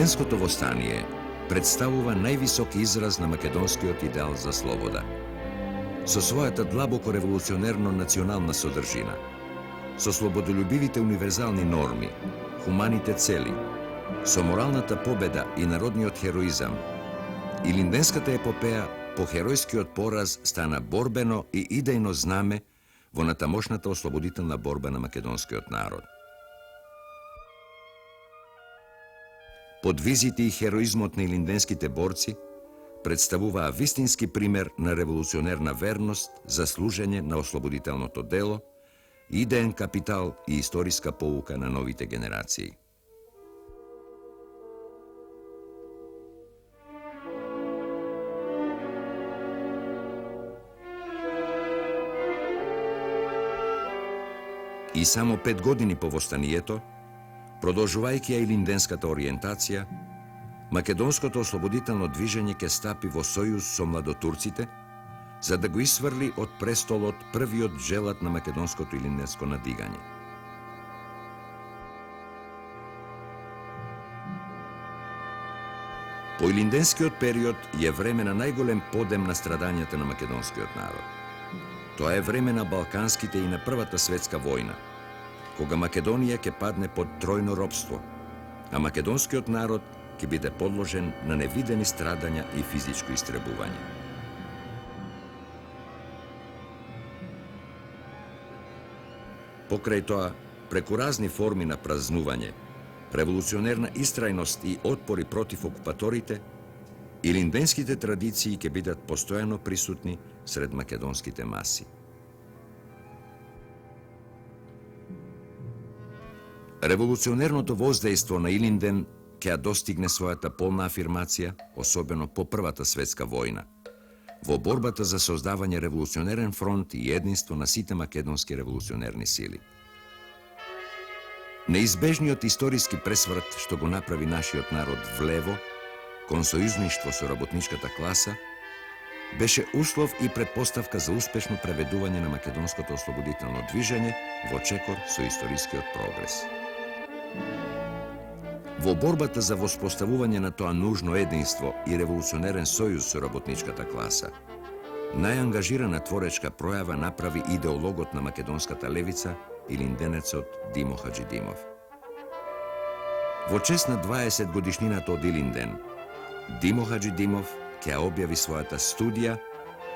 Илинденското востание представува највисок израз на македонскиот идеал за слобода. Со својата длабоко револуционерно национална содржина, со слободолюбивите универзални норми, хуманите цели, со моралната победа и народниот хероизам, Илинденската епопеја по херојскиот пораз стана борбено и идејно знаме во натамошната ослободителна борба на македонскиот народ. Подвизите и хероизмот на илинденските борци представуваа вистински пример на револуционерна верност за служење на ослободителното дело, идеен капитал и историска поука на новите генерации. И само 5 години по востанието, продолжувајќи ја илинденската ориентација, македонското ослободително движење ќе стапи во сојуз со младотурците, за да го исврли од престолот првиот желат на македонското илинденско надигање. По илинденскиот период е време на најголем подем на страдањата на македонскиот народ. Тоа е време на Балканските и на Првата светска војна, кога Македонија ќе падне под тројно робство, а македонскиот народ ќе биде подложен на невидени страдања и физичко истребување. Покрај тоа, преку разни форми на празнување, револуционерна истрајност и отпори против окупаторите, илинденските традиции ќе бидат постојано присутни сред македонските маси. Револуционерното воздејство на Илинден ќе ја достигне својата полна афирмација, особено по Првата светска војна, во борбата за создавање револуционерен фронт и единство на сите македонски револуционерни сили. Неизбежниот историски пресврт што го направи нашиот народ влево, кон сојузништво со работничката класа, беше услов и предпоставка за успешно преведување на македонското ослободително движење во чекор со историскиот прогрес. Во борбата за воспоставување на тоа нужно единство и револуционерен сојуз со работничката класа, најангажирана творечка пројава направи идеологот на македонската левица, илинденецот Димо Хаџидимов. Во чест на 20 годишнината од Илинден, Димо Хаџидимов ќе ја објави својата студија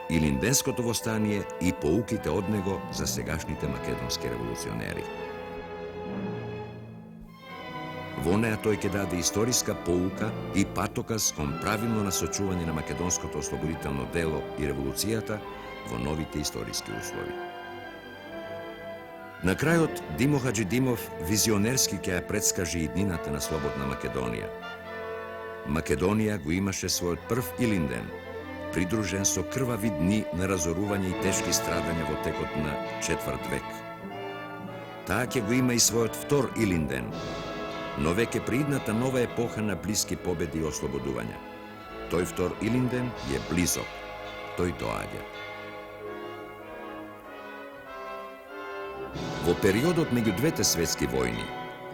Илинденското востание и поуките од него за сегашните македонски револуционери. Во неа тој ќе даде историска поука и патоказ кон правилно насочување на македонското ослободително дело и револуцијата во новите историски услови. На крајот, Димо Хаџидимов визионерски ќе ја предскаже иднината на слободна Македонија. Македонија го имаше својот прв Илинден, придружен со крвави дни на разорување и тешки страдања во текот на 4 век. Таа ќе го има и својот втор Илинден, но веќе при идната нова епоха на блиски победи и ослободувања. Тој втор Илинден е близок, тој доаѓа. Во периодот меѓу двете светски војни,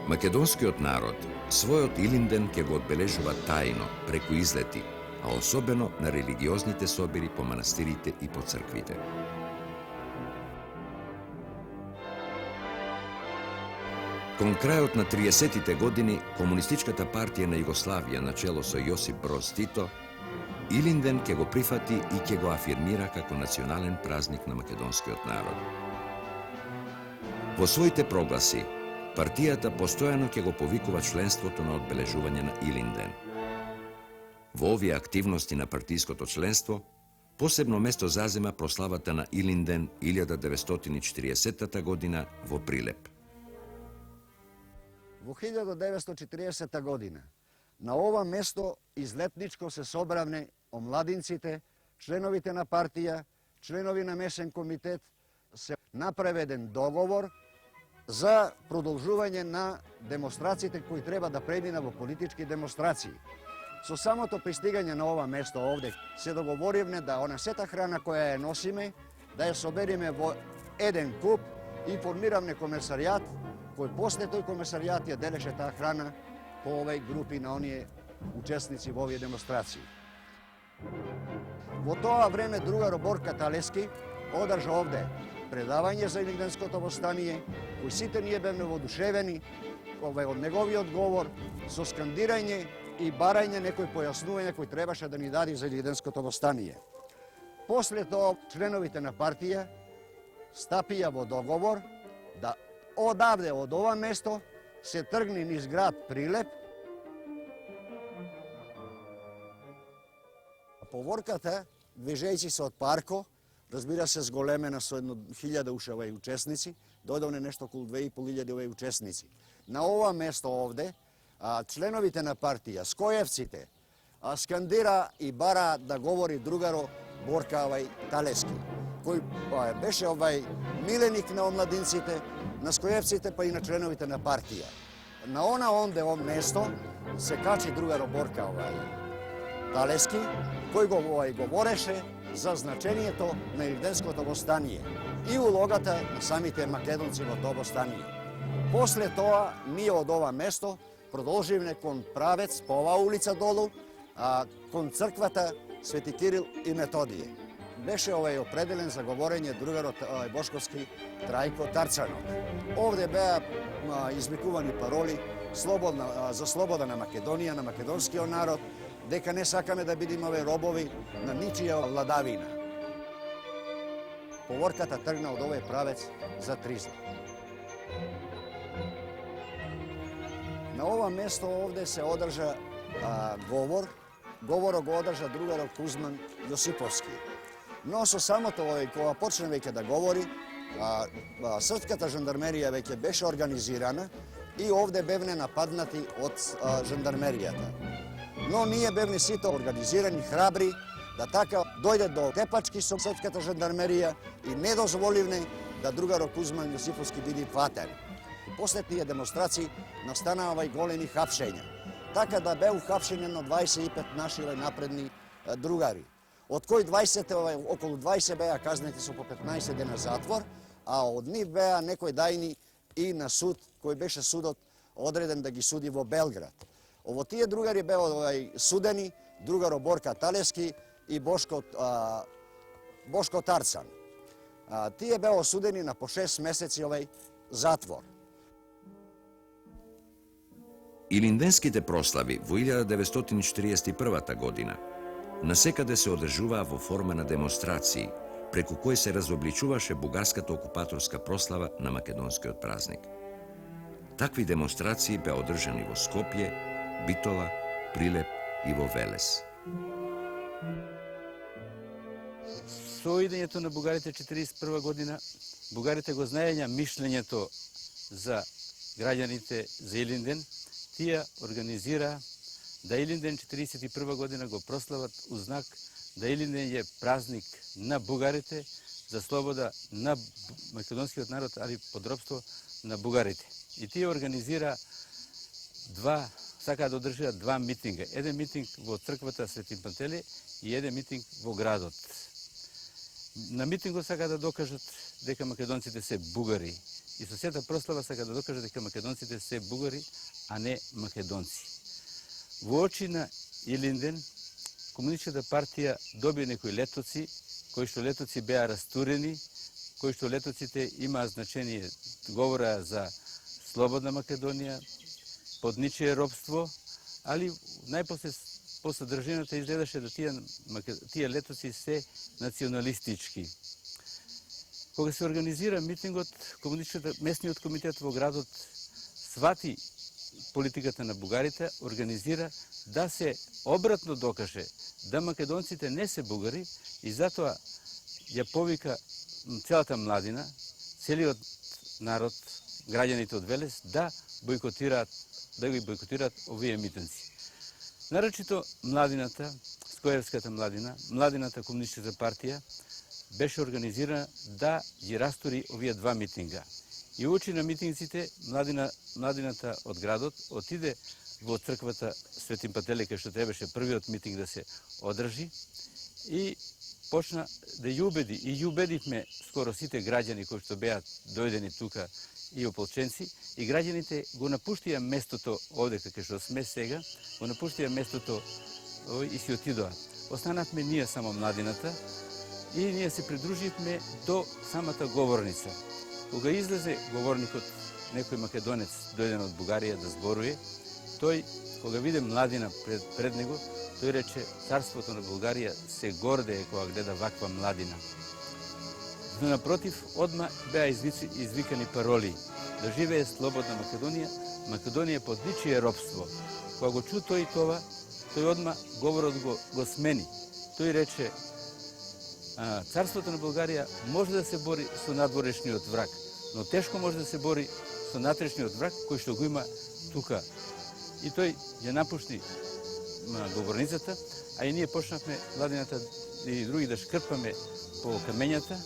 македонскиот народ својот Илинден ќе го одбележува тајно, преку излети, а особено на религиозните собири по манастирите и по црквите. Кон крајот на 30-тите години, Комунистичката партија на Југославија на чело со Јосип Броз Тито, Илинден ќе го прифати и ќе го афирмира како национален празник на македонскиот народ. Во своите прогласи, партијата постојано ќе го повикува членството на одбележување на Илинден. Во овие активности на партиското членство, посебно место зазема прославата на Илинден 1940 година во Прилеп. Во 1940 година на ова место излетничко се собравне омладинците, членовите на партија, членови на месен комитет, се направеден договор за продолжување на демонстрациите кои треба да премина во политички демонстрации. Со самото пристигање на ова место овде се договоривме да она сета храна која ја носиме, да ја собериме во еден куп и формиравме комесаријат, кој после тој комесаријат ја делеше таа храна по овај групи на оние учесници во овие демонстрации. Во тоа време другаро Борка Талески одржа овде предавање за Илинденското востание, кои сите ние бевме воодушевени од неговиот говор со скандирање и барање некои појаснувања кои требаше да ни даде за Илинденското востание. После тоа членовите на партија стапија во договор да одавде, од ова место, се тргне низ град Прилеп. Поворката, движејќи се од Парко, разбира се, зголемена со 1000 уши овај учесници, дојдовне нешто околу 2500 овај учесници. На ова место овде, членовите на партија, скоевците, скандира и бара да говори другаро Борка Талески, кој беше миленик на омладинците, на скоевците, па и на членовите на партија. На онде место се качи другаро Борка Талески, кој говореше за значењето на Илинденското востание и улогата на самите македонци во тоа востание. После тоа, ние од ова место продолживме кон правец по оваа улица долу, кон црквата Свети Кирил и Методије. Беше определен за говорење другарот бошковски Трајко Тарцанов. Овде беа извикувани пароли за слобода на Македонија, на македонскиот народ, дека не сакаме да бидеме робови на ничија владавина. Поворката тргна од овој правец за Тризна. На ова место овде се одржа говор. Говорот го одржа другарот Кузман Јосиповски. Но со самото кога почне веќе да говори, српската жандармерија веќе беше организирана и овде бевне нападнати од жандармеријата. Но ние бевне сите организирани, храбри, да така дојде до тепачки со српската жандармерија и не дозволивне да другарот Кузман Јосиповски биде фатен. После тие демонстрации настанаа и големи хапшења. Така да беа ухапшени на 25 наши напредни другари, од кои околу 20 беа казнети со по 15 дена затвор, а од нив беа некои дајни и на суд, кој беше судот одреден да ги суди во Белград. Ово тие другари беа судени, другаро Борка Талески и Бошко Тарцан. Тие беа осудени на по 6 месеци затвор. Илинденските прослави во 1941 година насекаде се одржуваа во форма на демонстрации, преку кои се разобличуваше бугарската окупаторска прослава на македонскиот празник. Такви демонстрации беа одржани во Скопје, Битола, Прилеп и во Велес. Со идењето на бугарите 1941 година, бугарите го знаења мишлењето за граѓаните за Илинден. Тие организира да Илинден 1941 година го прослават узнак да Илинден е празник на бугарите за слобода на македонскиот народ, али подробство на бугарите. И тие организира сакаа да одржат два митинга. Еден митинг во црквата Свети Пантеле и еден митинг во градот. На митингот сакаа да докажат дека македонците се бугари. И со сета прослава сака да докаже дека македонците се бугари, а не македонци. Во очи на Илинден, Комунистичката партија доби некои летоци, кои што летоци беа растурени, кои што летоците имаа значение, говораа за слободна Македонија, под ничие робство, али најпосле по содржината изгледаше да тие летоци се националистички. Кога се организира митингот, местниот комитет во градот свати политиката на бугарите, организира да се обратно докаже да македонците не се бугари и затоа ја повика целата младина, целиот народ, граѓаните од Велес да ги бойкотираат овие митинци. Нарочито младината, скоевската младина, младината Комунистичката партија беше организирана да ги растури овие два митинга. И очи на митингците, младината од градот отиде во црквата Свети Пантеле, кај што требаше првиот митинг да се одржи, и почна да ја убеди. И ја убедивме скоро сите граѓани кои што беа дојдени тука и ополченци, и граѓаните го напуштија местото овде кај што сме сега, го напуштија местото и си отидоа. Останавме ние само младината и ние се придруживме до самата говорница. Кога излезе говорникот, некој македонец дојден од Бугарија да зборуе, тој, кога виде младина пред него, тој рече, царството на Бугарија се гордее кога гледа ваква младина. Но напротив, одма беа извикани пароли да живее слободна Македонија, Македонија под ничие робство. Кога го чу тој това, тој одма говорот го смени. Тој рече, царството на Бугарија може да се бори со надворешниот враг, но тешко може да се бори со натрешниот враг кој што го има тука. И тој ја напушти говорницата, а и ние почнавме младината и други да шкрпаме по камењата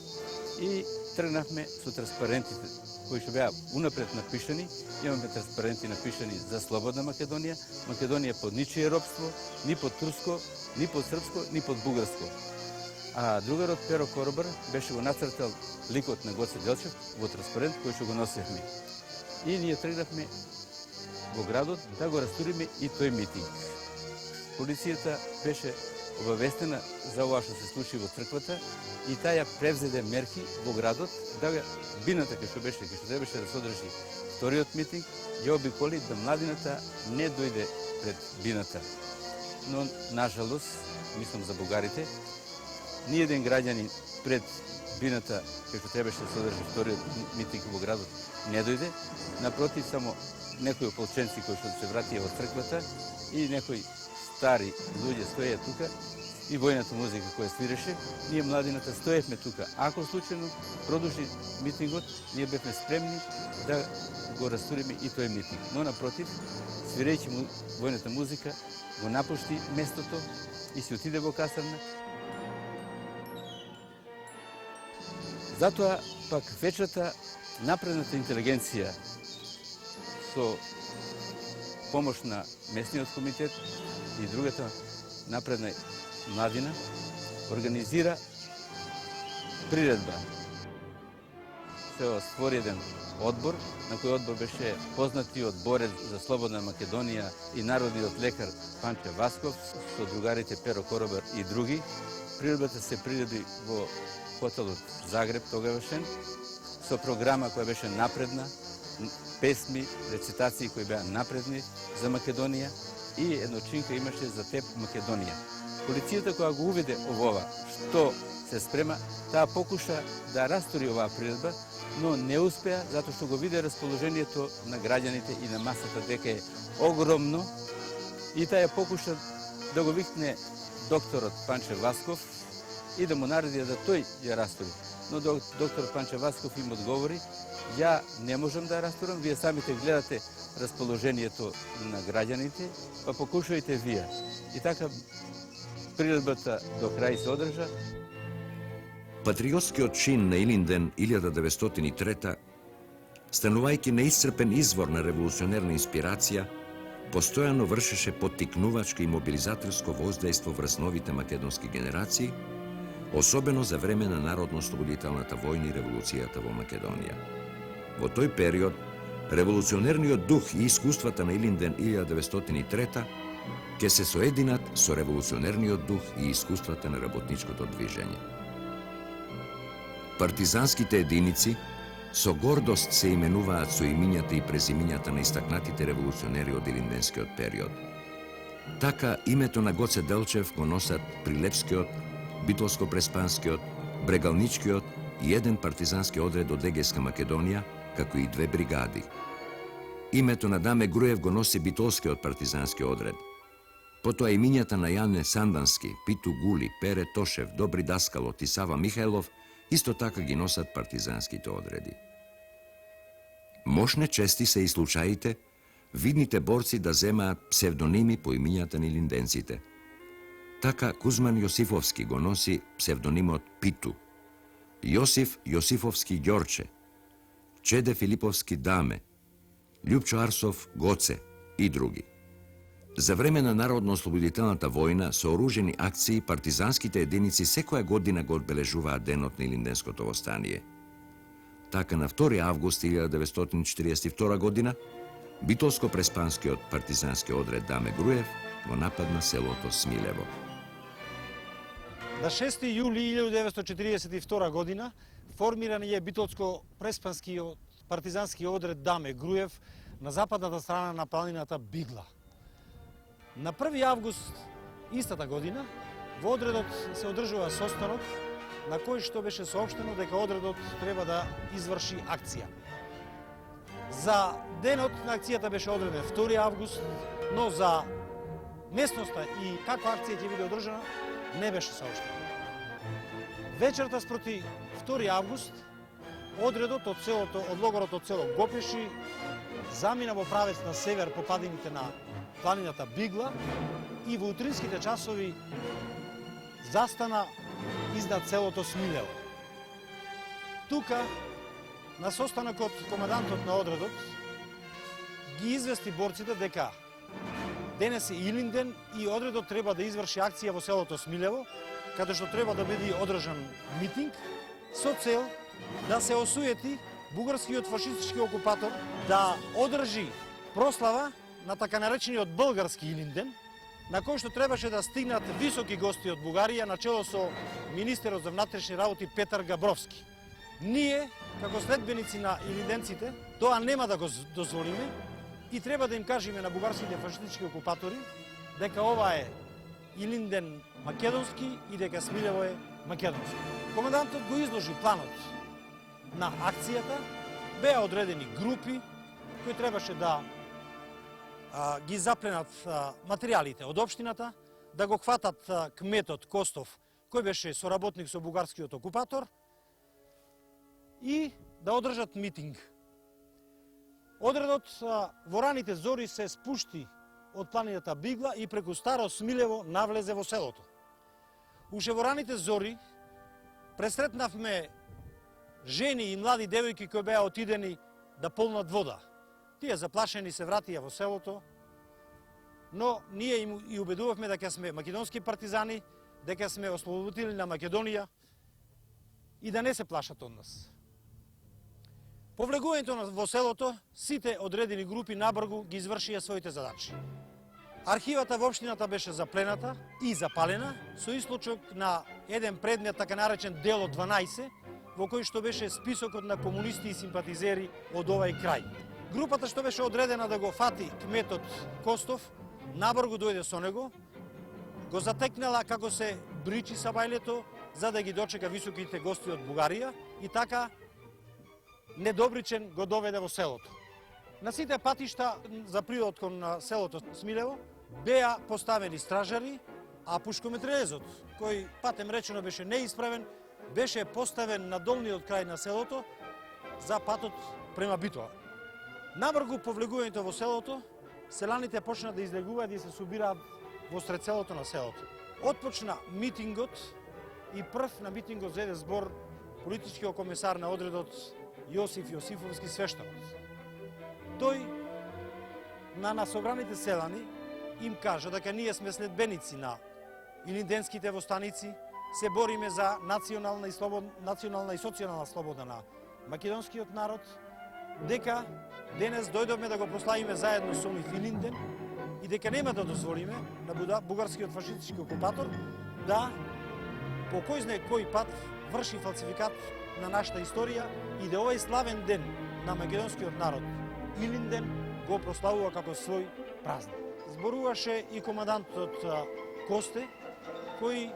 и тргнавме со транспарентите кои што беа унапред напишани. Имаме транспаренти напишани за слободна Македонија, Македонија под ничие робство, ни под турско, ни под српско, ни под бугарско. А другарот Перо Коробар беше го нацртал ликот на Гоце Делчев во транспарент кој што го носевме. И ние тргнавме во градот да го растуриме и тој митинг. Полицијата беше обавестена за ова што се случи во црквата и таа превзеде мерки во градот да бината кај што требаше да се одржи вториот митинг, ја обиколи да младината не дојде пред бината. Но, нажалост, мислам за бугарите, ниеден граѓанин пред бината кај што требаше да се одржи вториот митинг во градот не дојде. Напротив, само некои ополченци кои што се вратија во црквата и некои стари луѓе стоеја тука и војната музика која свиреше, ние младината стоевме тука. Ако случајно продолжи митингот, ние бевме спремни да го растуриме и тој митинг. Но напротив, свирејќи војната музика, го напушти местото и се отиде во касарна. Затоа пак вечерта напредната интелигенција со помош на местниот комитет и другата напредна младина организира приредба. Се створи еден одбор, на кој одбор беше познатиот борец за слободна Македонија и народниот лекар Панче Васков со другарите Перо Коробар и други. Приредбата се приреди во хотелот Загреб тогавашен, со програма која беше напредна, песми, рецитации кои беа напредни за Македонија и едночинка имаше за теб Македонија. Полицијата која го увиде ова што се спрема, таа покуша да растури оваа приредба, но не успеа затоа што го виде расположението на граѓаните и на масата дека е огромно и таа покуша да го викне докторот Панче Васков и да му нареди да тој ја растури. Но доктор Панче Васков им одговори, ја не можам да растурам, вие самите гледате расположението на граѓаните, па покушајте вие. И така приредбата до крај се одржа. Патриотскиот чин на Илинден 1903, станувајќи неисцрпен извор на револуционерна инспирација, постојано вршеше поттикнувачко и мобилизаторско воздејство врз новите македонски генерации, особено за време на народно-ослободителната војна и револуцијата во Македонија. Во тој период, револуционерниот дух и искуствата на Илинден 1903 ќе се соединат со револуционерниот дух и искуствата на работничкото движење. Партизанските единици со гордост се именуваат со имињата и презимињата на истакнатите револуционери од илинденскиот период. Така, името на Гоце Делчев го носат Прилепскиот, Битолско-Преспанскиот, Брегалничкиот и еден партизански одред од Егејска Македонија, како и 2 бригади. Името на Даме Груев го носи Битолскиот партизански одред. Потоа имињата на Јане Сандански, Питу Гули, Пере Тошев, Добри Даскалот и Сава Михајлов исто така ги носат партизанските одреди. Мошне чести се и случаите видните борци да земаат псевдоними по имињата на илинденците. Така Кузман Јосифовски го носи псевдонимот Питу, Јосиф Јосифовски Ѓорче, Чеде Филиповски Даме, Љупчо Арсов Гоце и други. За време на народно-ослободителната војна со оружени акции партизанските единици секоја година го одбележуваат денот на Илинденското востание. Така на 2 август 1942 година, битолско-преспанскиот партизански одред Даме Груев го нападна селото Смилево. На 6. јули 1942 година формиран е битолско-преспанскиот партизански одред Даме Груев на западната страна на планината Бигла. На 1. август истата година во одредот се одржува состанок на кој што беше соопштено дека одредот треба да изврши акција. За денот на акцијата беше одреден 2. август, но за местноста и каква акција ќе биде одржана не беше соопштено. Вечерта спроти 2. август одредот од селото, од логорот од село Гопеши замина во правец на север по падините на планината Бигла и во утринските часови застана изнад селото Смилево. Тука, на состанокот, командантот на одредот ги извести борците дека денес е Илинден и одредот треба да изврши акција во селото Смилево, каде што треба да биде одржан митинг со цел да се осуети бугарскиот фашистички окупатор да одржи прослава на така наречениот български Илинден, на кој што требаше да стигнат високи гости од Бугарија, начело со министерот за внатрешни работи Петар Габровски. Ние, како следбеници на илинденците, тоа нема да го дозволиме и треба да им кажеме на бугарските фашистички окупатори дека ова е Илинден македонски и дека Смилево е македонски. Командантот го изложи планот на акцијата, беа одредени групи кои требаше да ги запленат материјалите од општината, да го хватат кметот Костов, кој беше соработник со бугарскиот окупатор, и да одржат митинг. Одредот во раните зори се спушти од планината Бигла и преку Старо Смилево навлезе во селото. Уште во раните зори пресретнавме жени и млади девојки кои беа отидени да полнат вода. Тие заплашени се вратија во селото, но ние им и убедувавме дека сме македонски партизани, дека сме ослободители на Македонија и да не се плашат од нас. По влегувањето во селото, сите одредени групи набргу ги извршија своите задачи. Архивата во општината беше заплената и запалена со исклучок на еден предмет, така наречен дело 12, во кој што беше списокот на комунисти и симпатизери од овај крај. Групата што беше одредена да го фати кметот Костов, набргу дојде со него, го затекнала како се бричи са бајлето, за да ги дочека високите гости од Бугарија и така недобричен го доведе во селото. На сите патишта за прилот кон селото Смилево беа поставени стражари, а пушкометрелезот, кој патем речено беше неисправен, беше поставен на долниот крај на селото за патот према Битола. Набргу по влегувањето во селото, селаните почна да излегуваат и се собираат во сред селото на селото. Отпочна митингот и прв на митингот зеде збор политичкиот комесар на одредот Јосиф Јосифовски свештенот. Тој на собраните селани им кажа дека ние сме следбеници на илинденските востаници, се бориме за национална и социјална слобода на македонскиот народ, дека денес дојдовме да го прославиме заедно со нив Илинден и дека нема да дозволиме на бугарскиот фашистички окупатор да по кој знае кој пат врши фалсификат на нашата историја и да овој славен ден на македонскиот народ Илинден го прославува како свој празник. Зборуваше и командантот Косте, кој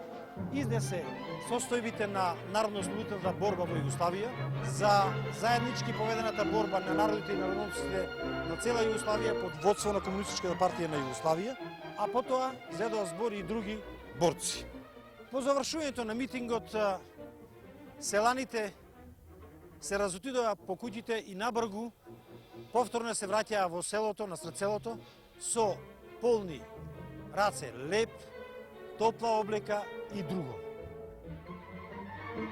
изнесе состојбите на народно-ослободителната борба во Југославија за заеднички поведената борба на народите и народностите на цела Југославија под водство на Комунистичката партија на Југославија, а потоа зедоа збори и други борци. По завршувањето на митингот, селаните се разотидоа по куќите и набргу повторно се враќаа во селото, насред селото, со полни раце леп, топла облека и друго.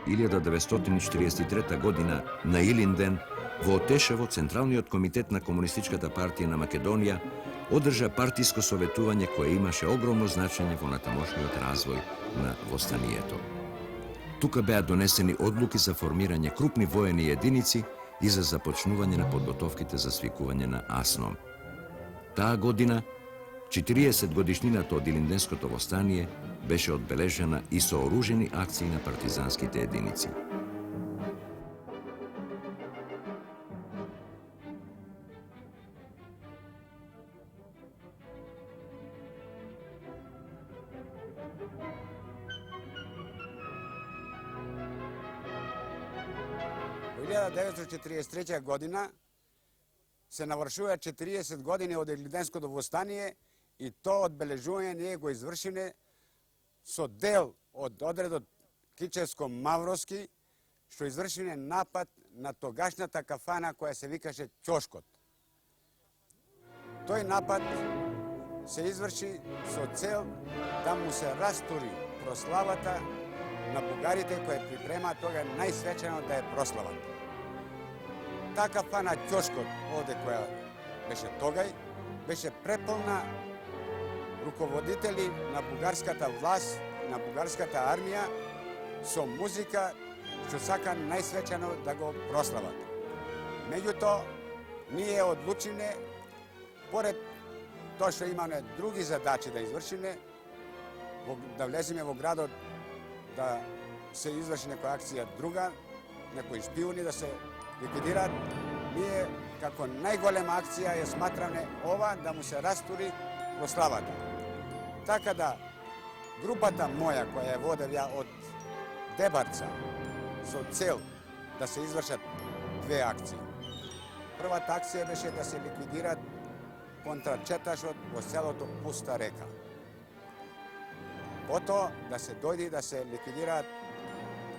1943 година на Илинден во Отешево Централниот комитет на Комунистичката партија на Македонија одржа партиско советување кое имаше огромно значење во натамошниот развој на востанието. тука беа донесени одлуки за формирање крупни воени единици и за започнување на подготовките за свикување на АСНОМ. Таа година, 40 годишнината од Илинденското востание, беше одбележена и со оружени акции на партизанските единици. Во 1943 година се навршува 40 години од Илинденското востание и тоа одбележување ние го извршиме со дел од одредот Кичевско-Мавровски, што извршиме напад на тогашната кафана која се викаше Ќошкот. Тој напад се изврши со цел да му се растури прославата на бугарите кои припрема тога најсвечено да е прослават. Таа кафана Ќошкот, овде која беше тогај, беше преполна руководители на бугарската власт, на бугарската армија, со музика, што сака најсвечено да го прослават. Меѓутоа, ние одлучиме, поред тоа што имаме други задачи да извршиме, да влеземе во градот, да се изврши некоја акција друга, некои шпиони да се ликвидираат, ние како најголема акција ја сматраме ова да му се растури прославата. Така да групата моја која е водев ја од Дебарца со цел да се извршат две акции. Првата акција беше да се ликвидираат контрачеташот во селото Пуста река. Потоа да се дојде да се ликвидираат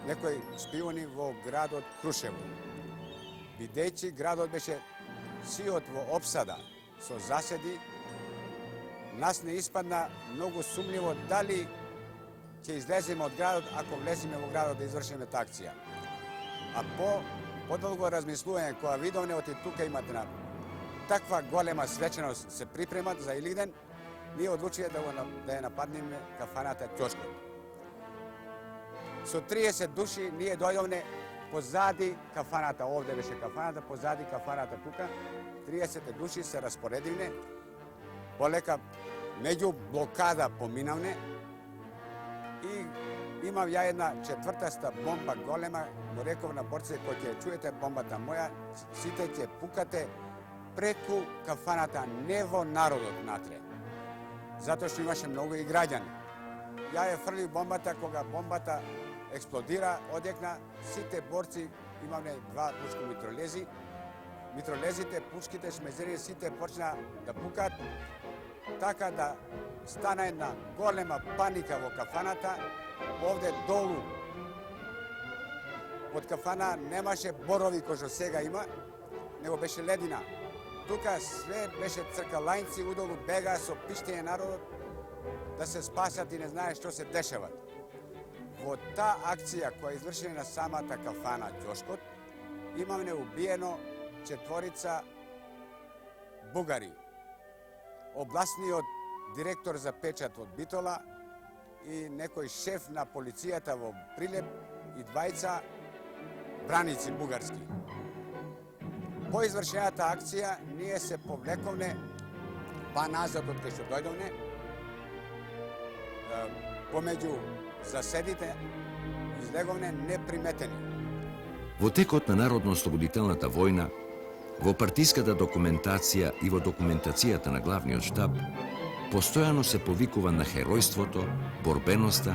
некои шпиони во градот Крушево. Бидејќи градот беше сиот во опсада со заседи, нас не испадна многу сумњиво дали ќе излеземе од градот ако влеземе во градот да извршиме таа акција. А подолго размислување кога видовме оти тука имате на таква голема свеченост се припремат за Илинден, ние одлучиле да ја нападнеме кафаната Ќошкот. Со 30 души ние дојдовме позади кафаната, овде беше кафаната, позади кафаната тука, 30 души се распоредиле, полека меѓу блокада поминавне и имав ја една четвртаста бомба голема, го реков на борците кој ќе чуете бомбата моја, сите ќе пукате преку кафаната, не во народот натре. Затоа што имаше многу и граѓани. Ја ја фрлив бомбата, кога бомбата експлодира, одекна, сите борци, имаме два пушко митролези, митролезите, пушките, шмезери, сите почна да пукат, така да стана една голема паника во кафаната. Овде долу од кафана немаше борови кој што сега има, него беше ледина. Тука све беше цркалајнци, удолу бега со пиштење народот да се спасат и не знае што се дешава. Во таа акција која извршена на самата кафана Ќошкот, имаме убиено 4 бугари. Областниот директор за печат од Битола и некој шеф на полицијата во Прилеп и 2 браници бугарски. По извршената акција ние се повлековне па назад од кај што дојдовне, помеѓу заседите излеговне неприметени. Во текот на Народно-ослободителната војна, во партиската документација и во документацијата на главниот штаб, постојано се повикува на херојството, борбеноста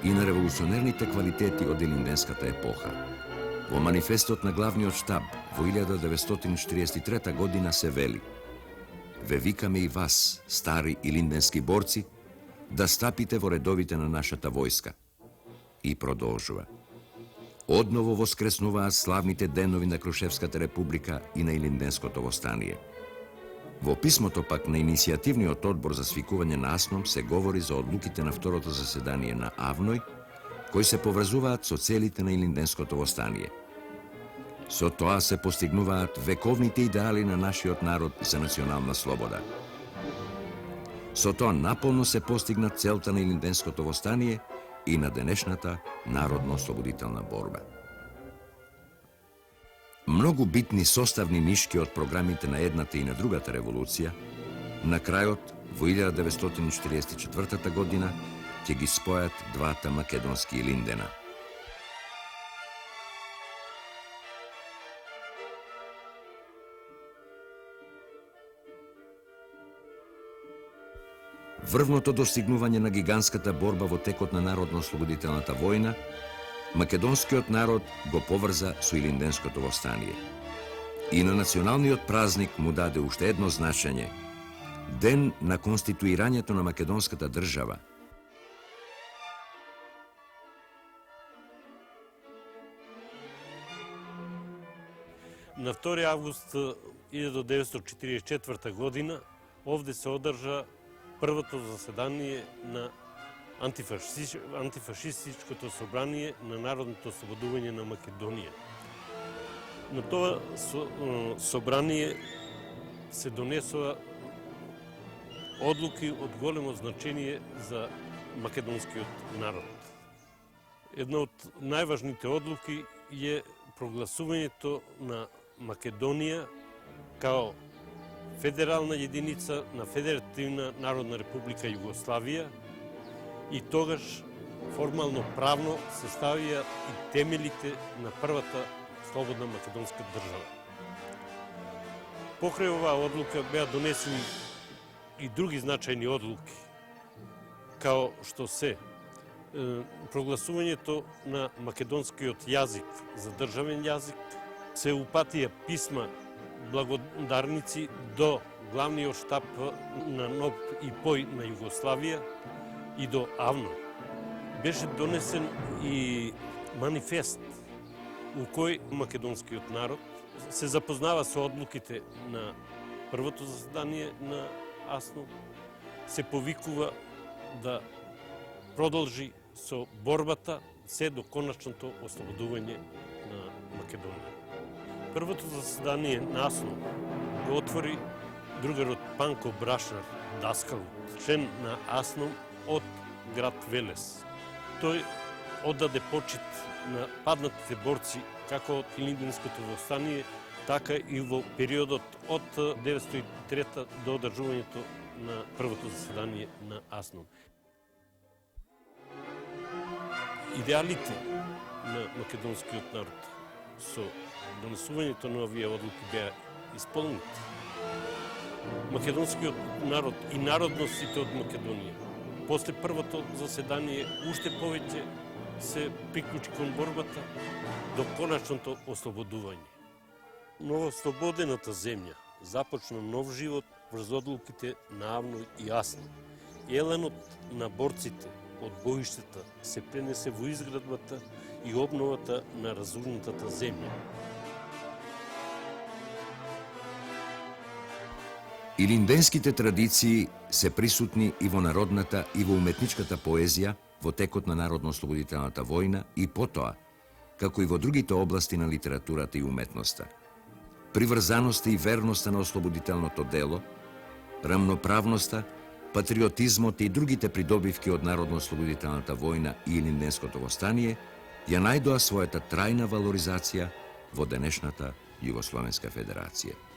и на револуционерните квалитети од илинденската епоха. Во манифестот на главниот штаб во 1943 година се вели: "Ве викаме и вас, стари илинденски борци, да стапите во редовите на нашата војска." И продолжува: "Одново воскреснуваат славните денови на Крушевската република и на Илинденското востание." Во писмото пак на иницијативниот одбор за свикување на АСНОМ се говори за одлуките на второто заседание на АВНОј, кои се поврзуваат со целите на Илинденското востание. Со тоа се постигнуваат вековните идеали на нашиот народ за национална слобода. Со тоа наполно се постигна целта на Илинденското востание и на денешната народно-ослободителна борба. Многу битни составни нишки од програмите на едната и на другата револуција, на крајот, во 1944 година, ќе ги спојат двата македонски Илиндена. Врвното достигнување на гигантската борба во текот на народно-ослободителната војна, македонскиот народ го поврза со Илинденското востание. И на националниот празник му даде уште едно значење – ден на конституирањето на македонската држава. На 2 август 1944 година овде се одржа првото заседание на антифашистичкото собрание на Народното ослободување на Македонија. На тоа собрание се донесува одлуки од големо значение за македонскиот народ. Една од најважните одлуки е прогласувањето на Македонија као федерална единица на Федеративна Народна република Југославија и тогаш формално правно се ставија и темелите на првата слободна македонска држава. Покрај оваа одлука беа донесени и други значајни одлуки, као што се прогласувањето на македонскиот јазик за државен јазик, се упатија писма благодарници до главниот штаб на НОБ и ПОЙ на Југославија и до АВНО. Беше донесен и манифест у кој македонскиот народ се запознава со одлуките на првото заседание на АСНО, се повикува да продолжи со борбата се до конечното ослободување на Македонија. Првото заседание на АСНО го отвори другарот Панко Брашнар Даскалу, член на АСНО од град Велес. Тој оддаде почит на паднатите борци како од Илинденското востание, така и во периодот од 1903 до одржувањето на првото заседание на АСНО. Идеалите на македонскиот народ со донесувањето на овие одлуки беа исполнети. Македонскиот народ и народностите од Македонија после првото заседание уште повеќе се приклучи кон борбата до конечното ослободување. Новослободената земја започна нов живот врз одлуките на АВНО и АСНО. Еленот на борците од боиштата се пренесе во изградбата и обновата на разурнатата земја. Илинденските традиции се присутни и во народната и во уметничката поезија во текот на народно-ослободителната војна и потоа, како и во другите области на литературата и уметноста. Приврзаноста и верноста на ослободителното дело, рамноправноста, патриотизмот и другите придобивки од народно-ослободителната војна и Илинденското востание ја најдоа својата трајна валоризација во денешната Југословенска федерација.